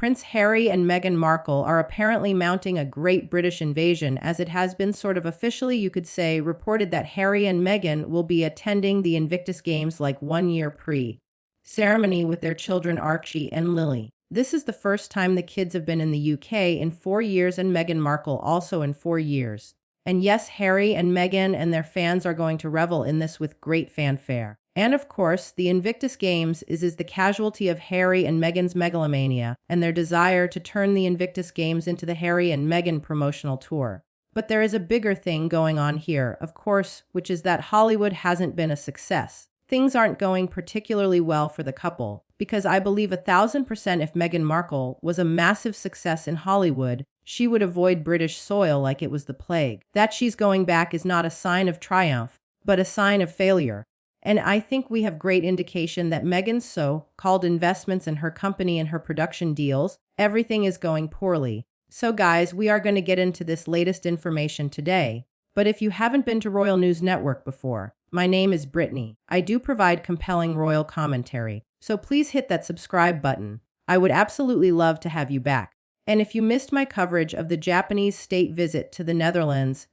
Prince Harry and Meghan Markle are apparently mounting a great British invasion, as it has been sort of officially, you could say, reported that Harry and Meghan will be attending the Invictus Games like 1 year pre-ceremony with their children Archie and Lili. This is the first time the kids have been in the UK in 4 years, and Meghan Markle also in 4 years. And yes, Harry and Meghan and their fans are going to revel in this with great fanfare. And of course, the Invictus Games is the casualty of Harry and Meghan's megalomania and their desire to turn the Invictus Games into the Harry and Meghan promotional tour. But there is a bigger thing going on here, of course, which is that Hollywood hasn't been a success. Things aren't going particularly well for the couple, because I believe 1000% if Meghan Markle was a massive success in Hollywood, she would avoid British soil like it was the plague. That she's going back is not a sign of triumph, but a sign of failure. And I think we have great indication that Meghan's so-called investments in her company and her production deals, everything is going poorly. So guys, we are going to get into this latest information today. But if you haven't been to Royal News Network before, my name is Brittany. I do provide compelling royal commentary, so please hit that subscribe button. I would absolutely love to have you back. And if you missed my coverage of the Japanese state visit to the Netherlands,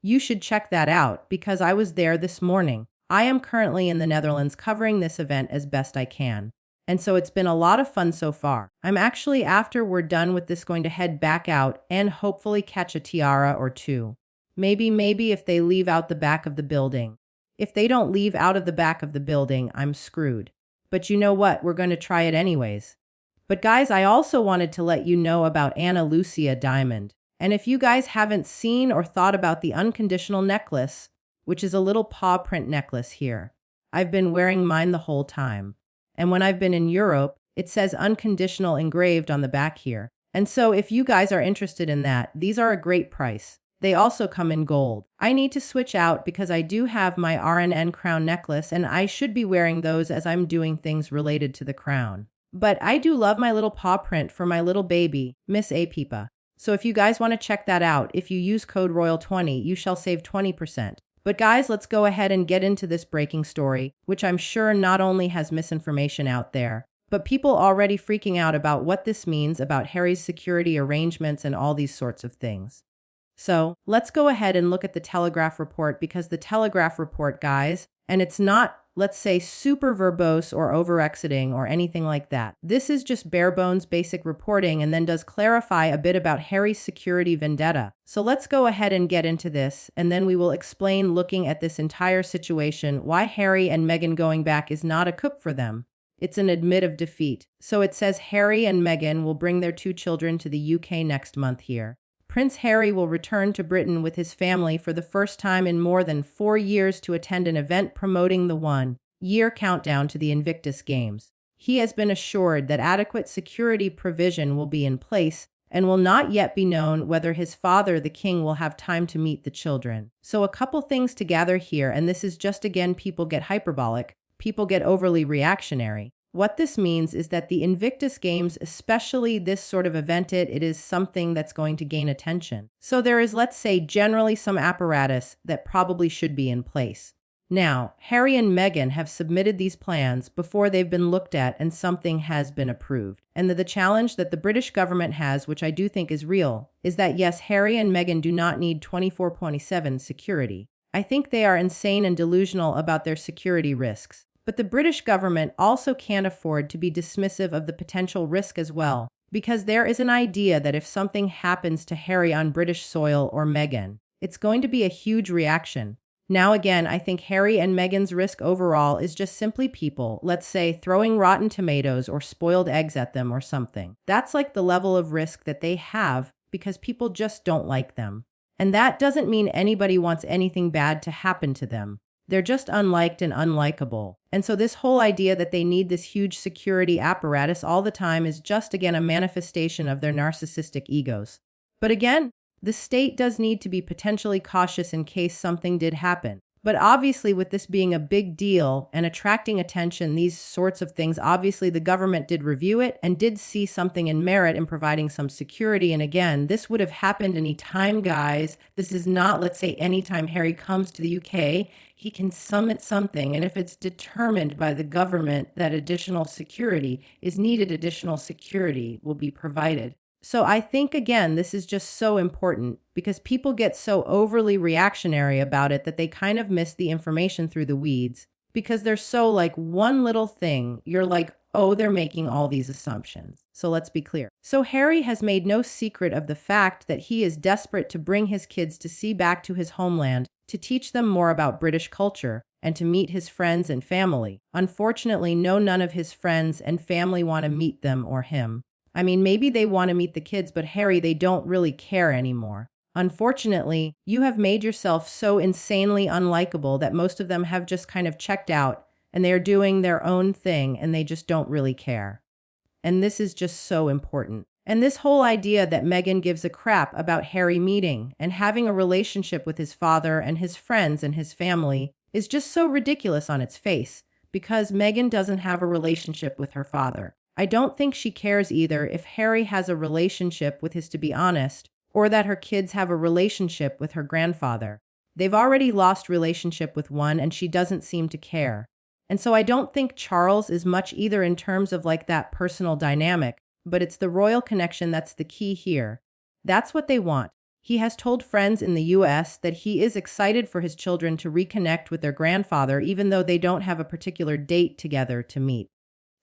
you should check that out because I was there this morning. I am currently in the Netherlands covering this event as best I can. And so it's been a lot of fun so far. I'm actually, after we're done with this, going to head back out and hopefully catch a tiara or two. Maybe if they leave out the back of the building. If they don't leave out of the back of the building, I'm screwed. But you know what? We're going to try it anyways. But guys, I also wanted to let you know about Ana Lucia Diamond. And if you guys haven't seen or thought about the unconditional necklace, which is a little paw print necklace here, I've been wearing mine the whole time. And when I've been in Europe, it says unconditional engraved on the back here. And so if you guys are interested in that, these are a great price. They also come in gold. I need to switch out because I do have my RNN crown necklace and I should be wearing those as I'm doing things related to the crown. But I do love my little paw print for my little baby, Miss A Peepa. So if you guys want to check that out, if you use code ROYAL20, you shall save 20%. But guys, let's go ahead and get into this breaking story, which I'm sure not only has misinformation out there, but people already freaking out about what this means about Harry's security arrangements and all these sorts of things. So let's go ahead and look at the Telegraph report, because the Telegraph report, guys, and it's not, let's say, super verbose or over-exiting or anything like that. This is just bare bones basic reporting and then does clarify a bit about Harry's security vendetta. So let's go ahead and get into this, and then we will explain, looking at this entire situation, why Harry and Meghan going back is not a coup for them. It's an admit of defeat. So it says Harry and Meghan will bring their 2 children to the UK next month here. Prince Harry will return to Britain with his family for the first time in more than 4 years to attend an event promoting the 1-year countdown to the Invictus Games. He has been assured that adequate security provision will be in place and will not yet be known whether his father, the king, will have time to meet the children. So a couple things to gather here, and this is just, again, people get hyperbolic, people get overly reactionary. What this means is that the Invictus Games, especially this sort of event, it is something that's going to gain attention. So there is, let's say, generally some apparatus that probably should be in place. Now, Harry and Meghan have submitted these plans before they've been looked at and something has been approved. And the challenge that the British government has, which I do think is real, is that yes, Harry and Meghan do not need 24/7 security. I think they are insane and delusional about their security risks. But the British government also can't afford to be dismissive of the potential risk as well, because there is an idea that if something happens to Harry on British soil or Meghan, it's going to be a huge reaction. Now again, I think Harry and Meghan's risk overall is just simply people, let's say, throwing rotten tomatoes or spoiled eggs at them or something. That's like the level of risk that they have because people just don't like them. And that doesn't mean anybody wants anything bad to happen to them. They're just unliked and unlikable. And so this whole idea that they need this huge security apparatus all the time is just, again, a manifestation of their narcissistic egos. But again, the state does need to be potentially cautious in case something did happen. But obviously, with this being a big deal and attracting attention, these sorts of things, obviously the government did review it and did see something in merit in providing some security. And again, this would have happened any time, guys. This is not, let's say, anytime Harry comes to the UK, he can summit something. And if it's determined by the government that additional security is needed, additional security will be provided. So I think, again, this is just so important because people get so overly reactionary about it that they kind of miss the information through the weeds because they're so like one little thing. You're like, oh, they're making all these assumptions. So let's be clear. So Harry has made no secret of the fact that he is desperate to bring his kids to see back to his homeland, to teach them more about British culture, and to meet his friends and family. Unfortunately, none of his friends and family want to meet them or him. I mean, maybe they want to meet the kids, but Harry, they don't really care anymore. Unfortunately, you have made yourself so insanely unlikable that most of them have just kind of checked out and they are doing their own thing and they just don't really care. And this is just so important. And this whole idea that Meghan gives a crap about Harry meeting and having a relationship with his father and his friends and his family is just so ridiculous on its face because Meghan doesn't have a relationship with her father. I don't think she cares either if Harry has a relationship with his, to be honest, or that her kids have a relationship with her grandfather. They've already lost relationship with one and she doesn't seem to care. And so I don't think Charles is much either in terms of like that personal dynamic, but it's the royal connection that's the key here. That's what they want. He has told friends in the US that he is excited for his children to reconnect with their grandfather even though they don't have a particular date together to meet.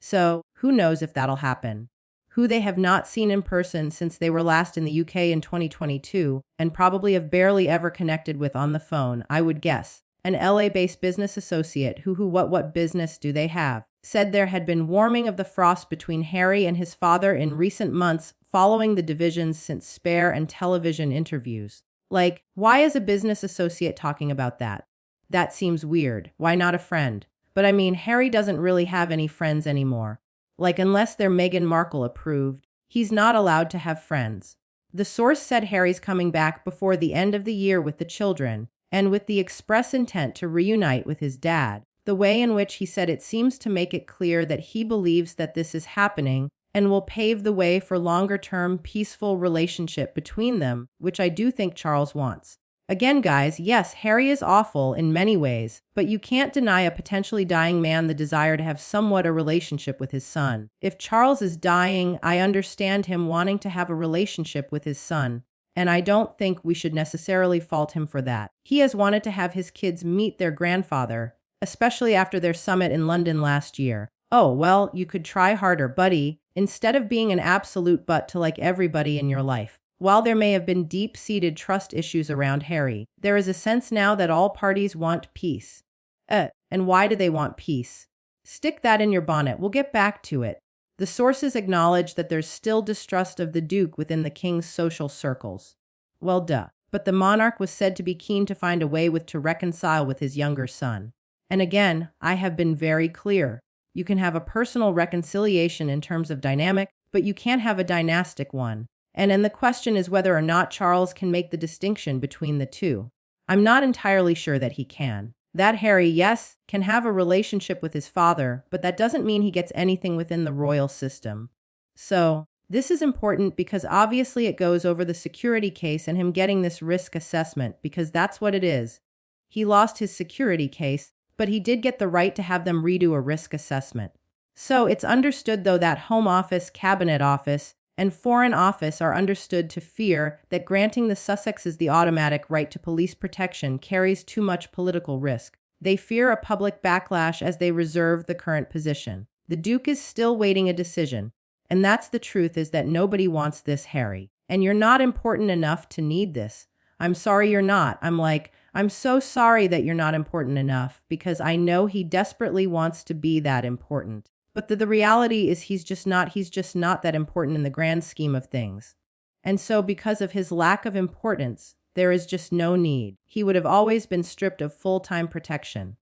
So, who knows if that'll happen? Who they have not seen in person since they were last in the UK in 2022, and probably have barely ever connected with on the phone, I would guess. An LA-based business associate what business do they have, said there had been warming of the frost between Harry and his father in recent months following the divisions since Spare and television interviews. Like, why is a business associate talking about that? That seems weird. Why not a friend? But I mean, Harry doesn't really have any friends anymore. Like, unless they're Meghan Markle approved, he's not allowed to have friends. The source said Harry's coming back before the end of the year with the children, and with the express intent to reunite with his dad. The way in which he said it seems to make it clear that he believes that this is happening and will pave the way for longer-term peaceful relationship between them, which I do think Charles wants. Again, guys, yes, Harry is awful in many ways, but you can't deny a potentially dying man the desire to have somewhat a relationship with his son. If Charles is dying, I understand him wanting to have a relationship with his son, and I don't think we should necessarily fault him for that. He has wanted to have his kids meet their grandfather, especially after their summit in London last year. Oh, well, you could try harder, buddy, instead of being an absolute butt to like everybody in your life. While there may have been deep-seated trust issues around Harry, there is a sense now that all parties want peace. And why do they want peace? Stick that in your bonnet, we'll get back to it. The sources acknowledge that there's still distrust of the Duke within the king's social circles. Well, duh. But the monarch was said to be keen to find a way to reconcile with his younger son. And again, I have been very clear. You can have a personal reconciliation in terms of dynamic, but you can't have a dynastic one. And then the question is whether or not Charles can make the distinction between the two. I'm not entirely sure that he can. That Harry, yes, can have a relationship with his father, but that doesn't mean he gets anything within the royal system. So, this is important because obviously it goes over the security case and him getting this risk assessment, because that's what it is. He lost his security case, but he did get the right to have them redo a risk assessment. So, it's understood though that Home Office, Cabinet Office, and Foreign Office are understood to fear that granting the Sussexes the automatic right to police protection carries too much political risk. They fear a public backlash as they reserve the current position. The Duke is still waiting a decision, and that's the truth, is that nobody wants this, Harry. And you're not important enough to need this. I'm sorry you're not. I'm so sorry that you're not important enough, because I know he desperately wants to be that important. But the reality is he's just not that important in the grand scheme of things. And so because of his lack of importance, there is just no need. He would have always been stripped of full-time protection.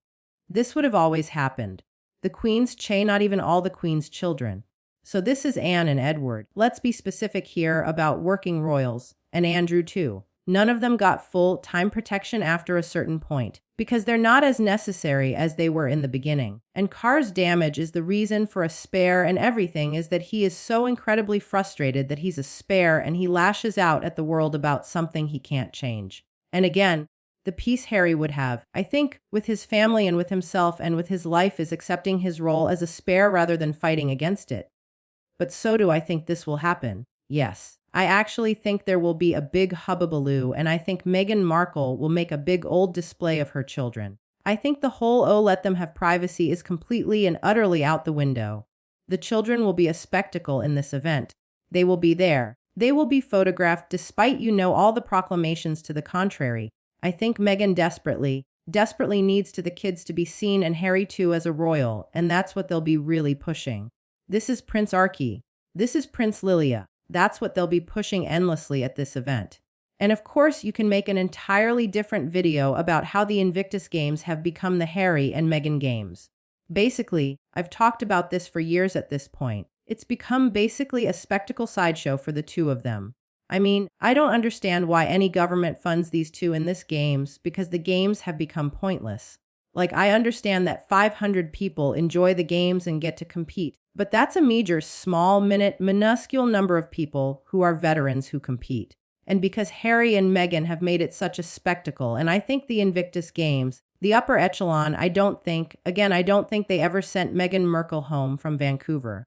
This would have always happened. The Queen's not even all the Queen's children. So this is Anne and Edward. Let's be specific here about working royals, and Andrew too. None of them got full-time protection after a certain point, because they're not as necessary as they were in the beginning. And Carr's damage is the reason for a spare, and everything is that he is so incredibly frustrated that he's a spare and he lashes out at the world about something he can't change. And again, the peace Harry would have, I think, with his family and with himself and with his life is accepting his role as a spare rather than fighting against it. But so do I think this will happen. Yes. I actually think there will be a big hubbubaloo, and I think Meghan Markle will make a big old display of her children. I think the whole "oh, let them have privacy" is completely and utterly out the window. The children will be a spectacle in this event. They will be there. They will be photographed despite all the proclamations to the contrary. I think Meghan desperately needs the kids to be seen, and Harry too, as a royal, and that's what they'll be really pushing. This is Prince Archie. This is Prince Lilia. That's what they'll be pushing endlessly at this event. And of course, you can make an entirely different video about how the Invictus Games have become the Harry and Meghan Games. Basically, I've talked about this for years at this point. It's become basically a spectacle sideshow for the two of them. I mean, I don't understand why any government funds these two in this games, because the games have become pointless. Like, I understand that 500 people enjoy the games and get to compete, but that's a meager, minuscule number of people who are veterans who compete. And because Harry and Meghan have made it such a spectacle, and I think the Invictus Games, the upper echelon, I don't think they ever sent Meghan Markle home from Vancouver.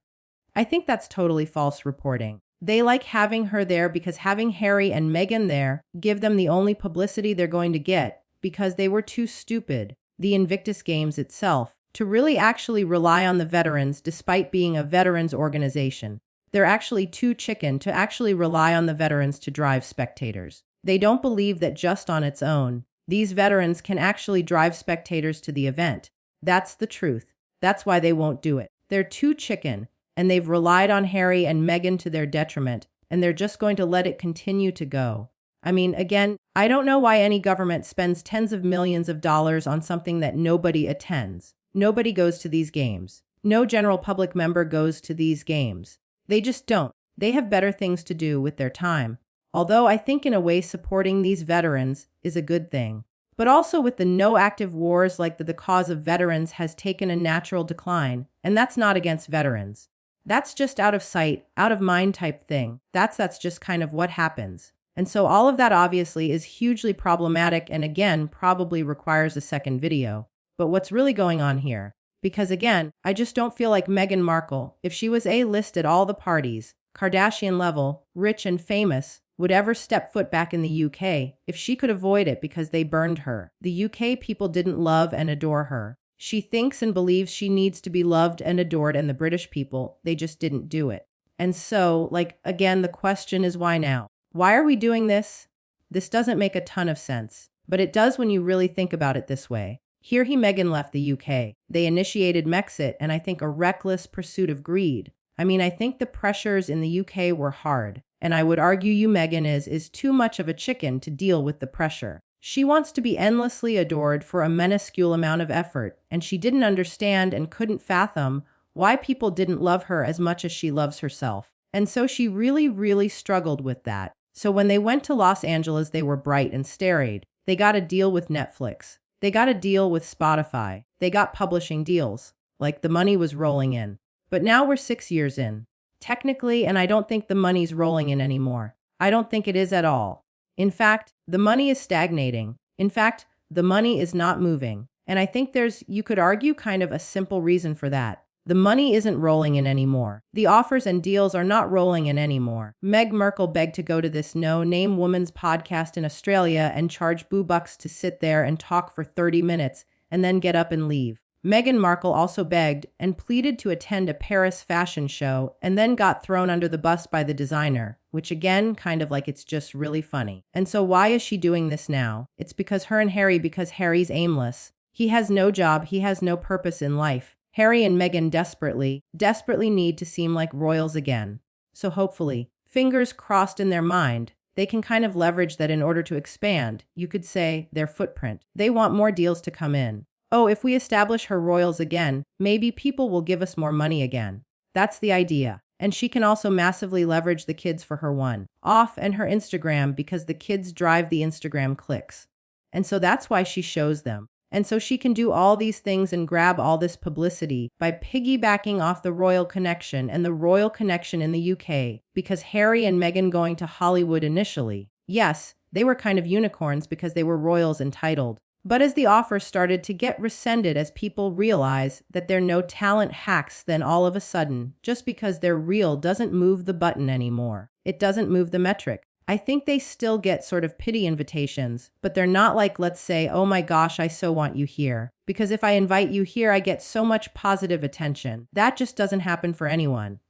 I think that's totally false reporting. They like having her there because having Harry and Meghan there give them the only publicity they're going to get, because they were too stupid, the Invictus Games itself, to really actually rely on the veterans despite being a veterans organization. They're actually too chicken to actually rely on the veterans to drive spectators. They don't believe that just on its own, these veterans can actually drive spectators to the event. That's the truth. That's why they won't do it. They're too chicken, and they've relied on Harry and Meghan to their detriment, and they're just going to let it continue to go. I mean, again, I don't know why any government spends tens of millions of dollars on something that nobody attends. Nobody goes to these games. No general public member goes to these games. They just don't. They have better things to do with their time. Although I think in a way supporting these veterans is a good thing. But also with the no active wars, like the cause of veterans has taken a natural decline, and that's not against veterans. That's just out of sight, out of mind type thing. That's just kind of what happens. And so all of that obviously is hugely problematic and again probably requires a second video. But what's really going on here? Because again, I just don't feel like Meghan Markle, if she was A-list at all the parties, Kardashian level, rich and famous, would ever step foot back in the UK if she could avoid it because they burned her. The UK people didn't love and adore her. She thinks and believes she needs to be loved and adored, and the British people, they just didn't do it. And so, again, the question is why now? Why are we doing this? This doesn't make a ton of sense, but it does when you really think about it this way. Here Meghan left the UK. They initiated Megxit, and I think a reckless pursuit of greed. I mean, I think the pressures in the UK were hard, and I would argue Meghan is too much of a chicken to deal with the pressure. She wants to be endlessly adored for a minuscule amount of effort, and she didn't understand and couldn't fathom why people didn't love her as much as she loves herself. And so she really, really struggled with that. So when they went to Los Angeles, they were bright and starried. They got a deal with Netflix. They got a deal with Spotify. They got publishing deals. The money was rolling in. But now we're 6 years in. Technically, and I don't think the money's rolling in anymore. I don't think it is at all. In fact, the money is stagnating. In fact, the money is not moving. And I think you could argue kind of a simple reason for that. The money isn't rolling in anymore. The offers and deals are not rolling in anymore. Meghan Markle begged to go to this no-name woman's podcast in Australia and charge $2 to sit there and talk for 30 minutes and then get up and leave. Meghan Markle also begged and pleaded to attend a Paris fashion show and then got thrown under the bus by the designer, which again, it's just really funny. And so why is she doing this now? It's because Harry's aimless. He has no job, he has no purpose in life. Harry and Meghan desperately need to seem like royals again. So hopefully, fingers crossed in their mind, they can kind of leverage that in order to expand, you could say, their footprint. They want more deals to come in. Oh, if we establish her royals again, maybe people will give us more money again. That's the idea. And she can also massively leverage the kids for her one-off and her Instagram because the kids drive the Instagram clicks. And so that's why she shows them. And so she can do all these things and grab all this publicity by piggybacking off the royal connection and the royal connection in the UK, because Harry and Meghan going to Hollywood initially, yes, they were kind of unicorns because they were royals entitled. But as the offer started to get rescinded as people realize that they're no talent hacks, then all of a sudden, just because they're real doesn't move the button anymore. It doesn't move the metric. I think they still get sort of pity invitations, but they're not like, let's say, oh my gosh, I so want you here. Because if I invite you here, I get so much positive attention. That just doesn't happen for anyone.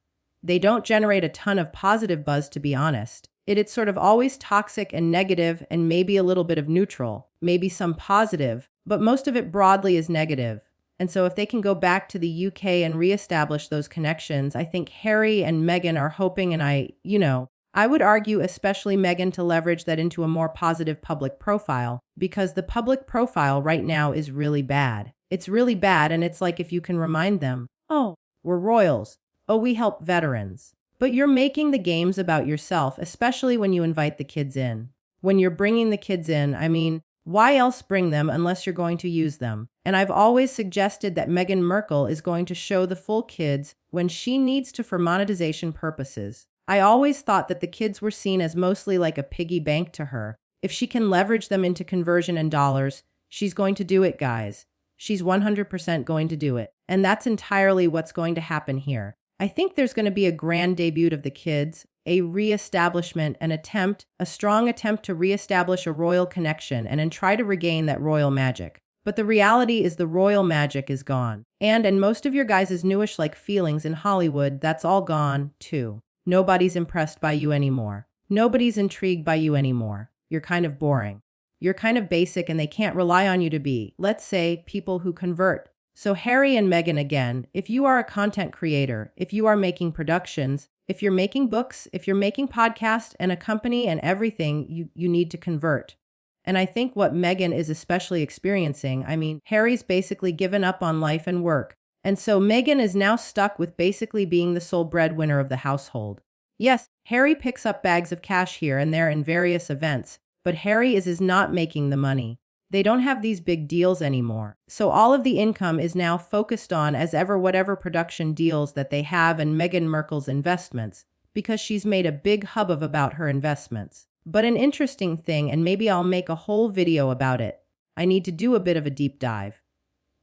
They don't generate a ton of positive buzz, to be honest. It's sort of always toxic and negative and maybe a little bit of neutral, maybe some positive, but most of it broadly is negative. And so if they can go back to the UK and reestablish those connections, I think Harry and Meghan are hoping, and I would argue especially Meghan, to leverage that into a more positive public profile, because the public profile right now is really bad. It's really bad, and it's like if you can remind them, oh, we're royals. Oh, we help veterans. But you're making the games about yourself, especially when you invite the kids in. When you're bringing the kids in, why else bring them unless you're going to use them? And I've always suggested that Meghan Markle is going to show the full kids when she needs to for monetization purposes. I always thought that the kids were seen as mostly like a piggy bank to her. If she can leverage them into conversion and dollars, she's going to do it, guys. She's 100% going to do it. And that's entirely what's going to happen here. I think there's going to be a grand debut of the kids, a reestablishment, a strong attempt to reestablish a royal connection and try to regain that royal magic. But the reality is the royal magic is gone. And most of your guys' newish-like feelings in Hollywood, that's all gone, too. Nobody's impressed by you anymore. Nobody's intrigued by you anymore. You're kind of boring. You're kind of basic, and they can't rely on you to be, let's say, people who convert. So Harry and Meghan, again, if you are a content creator, if you are making productions, if you're making books, if you're making podcasts and a company and everything, you need to convert. And I think what Meghan is especially experiencing, Harry's basically given up on life and work. And so Meghan is now stuck with basically being the sole breadwinner of the household. Yes, Harry picks up bags of cash here and there in various events, but Harry is not making the money. They don't have these big deals anymore. So all of the income is now focused on as ever whatever production deals that they have and Meghan Markle's investments, because she's made a big hubbub about her investments. But an interesting thing, and maybe I'll make a whole video about it, I need to do a bit of a deep dive.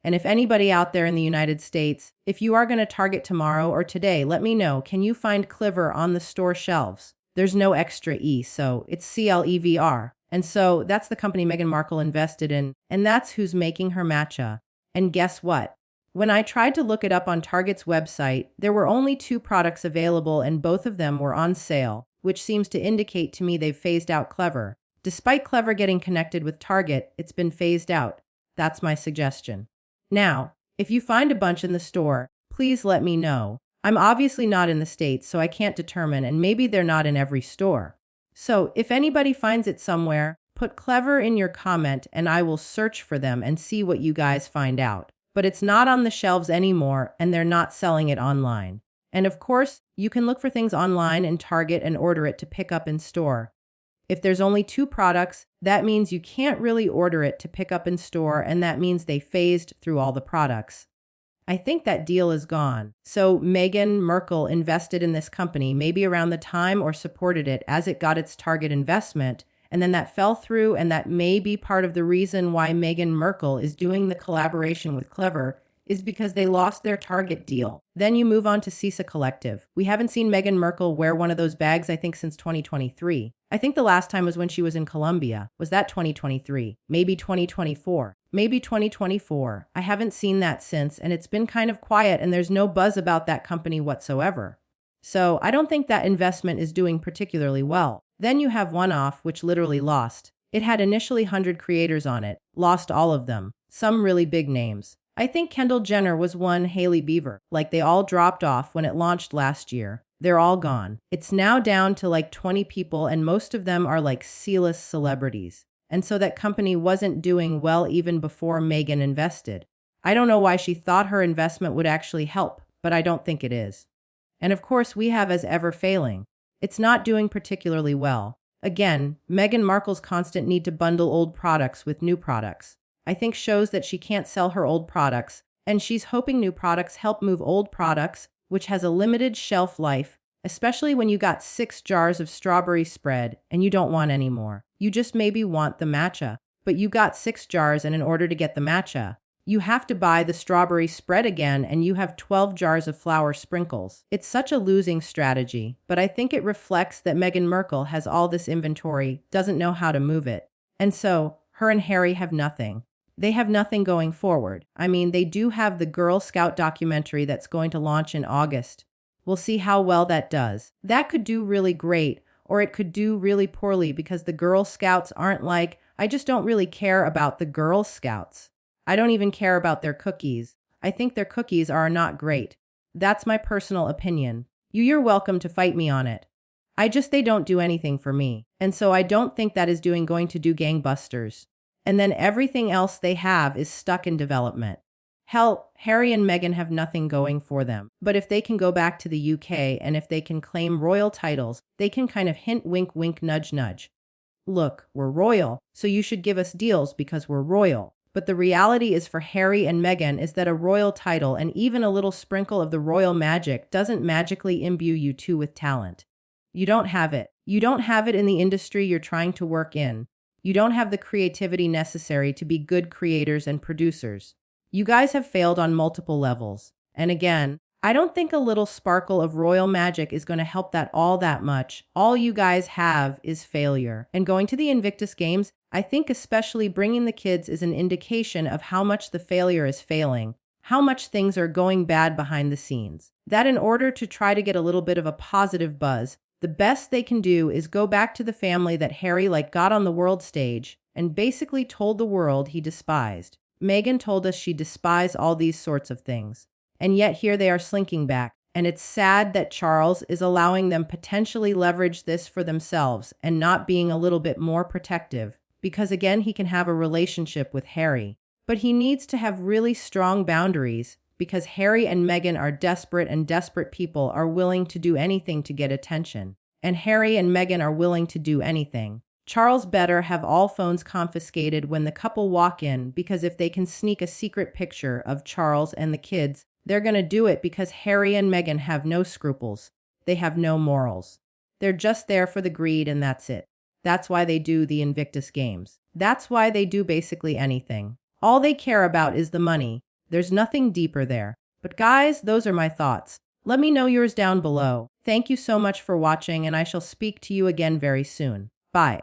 And if anybody out there in the United States, if you are going to Target tomorrow or today, let me know. Can you find Clever on the store shelves? There's no extra E, so it's CLEVR. And so that's the company Meghan Markle invested in, and that's who's making her matcha. And guess what? When I tried to look it up on Target's website, there were only 2 products available and both of them were on sale, which seems to indicate to me they've phased out Clever. Despite Clever getting connected with Target, it's been phased out. That's my suggestion. Now, if you find a bunch in the store, please let me know. I'm obviously not in the States, so I can't determine, and maybe they're not in every store. So if anybody finds it somewhere, put Clever in your comment and I will search for them and see what you guys find out. But it's not on the shelves anymore and they're not selling it online. And of course, you can look for things online in Target and order it to pick up in store. If there's only 2 products, that means you can't really order it to pick up in store, and that means they phased through all the products. I think that deal is gone. So Meghan Markle invested in this company maybe around the time or supported it as it got its Target investment, and then that fell through, and that may be part of the reason why Meghan Markle is doing the collaboration with Clever, is because they lost their Target deal. Then you move on to Cisa Collective. We haven't seen Meghan Markle wear one of those bags, I think, since 2023. I think the last time was when she was in Colombia. Was that 2023? Maybe 2024. Maybe 2024. I haven't seen that since, and it's been kind of quiet, and there's no buzz about that company whatsoever. So I don't think that investment is doing particularly well. Then you have One-Off, which literally lost. It had initially 100 creators on it, lost all of them, some really big names. I think Kendall Jenner was one, Hailey Bieber. Like, they all dropped off when it launched last year. They're all gone. It's now down to like 20 people, and most of them are like C-list celebrities. And so that company wasn't doing well even before Meghan invested. I don't know why she thought her investment would actually help, but I don't think it is. And of course, we have as ever failing. It's not doing particularly well. Again, Meghan Markle's constant need to bundle old products with new products, I think shows that she can't sell her old products, and she's hoping new products help move old products, which has a limited shelf life, especially when you got 6 jars of strawberry spread and you don't want any more. You just maybe want the matcha, but you got 6 jars, and in order to get the matcha, you have to buy the strawberry spread again, and you have 12 jars of flour sprinkles. It's such a losing strategy, but I think it reflects that Meghan Markle has all this inventory, doesn't know how to move it. And so, her and Harry have nothing. They have nothing going forward. I mean, they do have the Girl Scout documentary that's going to launch in August. We'll see how well that does. That could do really great, or it could do really poorly because the Girl Scouts aren't like, I just don't really care about the Girl Scouts. I don't even care about their cookies. I think their cookies are not great. That's my personal opinion. You're welcome to fight me on it. They don't do anything for me. And so I don't think that is going to do gangbusters. And then everything else they have is stuck in development. Hell, Harry and Meghan have nothing going for them. But if they can go back to the UK and if they can claim royal titles, they can kind of hint, wink, wink, nudge, nudge. Look, we're royal, so you should give us deals because we're royal. But the reality is for Harry and Meghan is that a royal title and even a little sprinkle of the royal magic doesn't magically imbue you two with talent. You don't have it. You don't have it in the industry you're trying to work in. You don't have the creativity necessary to be good creators and producers. You guys have failed on multiple levels. And again, I don't think a little sparkle of royal magic is going to help that all that much. All you guys have is failure. And going to the Invictus Games, I think especially bringing the kids is an indication of how much the failure is failing, how much things are going bad behind the scenes. That in order to try to get a little bit of a positive buzz, the best they can do is go back to the family that Harry got on the world stage and basically told the world he despised. Meghan told us she despised all these sorts of things. And yet here they are slinking back. And it's sad that Charles is allowing them potentially leverage this for themselves and not being a little bit more protective. Because again, he can have a relationship with Harry. But he needs to have really strong boundaries because Harry and Meghan are desperate, and desperate people are willing to do anything to get attention. And Harry and Meghan are willing to do anything. Charles better have all phones confiscated when the couple walk in, because if they can sneak a secret picture of Charles and the kids, they're going to do it because Harry and Meghan have no scruples. They have no morals. They're just there for the greed, and that's it. That's why they do the Invictus Games. That's why they do basically anything. All they care about is the money. There's nothing deeper there. But guys, those are my thoughts. Let me know yours down below. Thank you so much for watching, and I shall speak to you again very soon. Bye.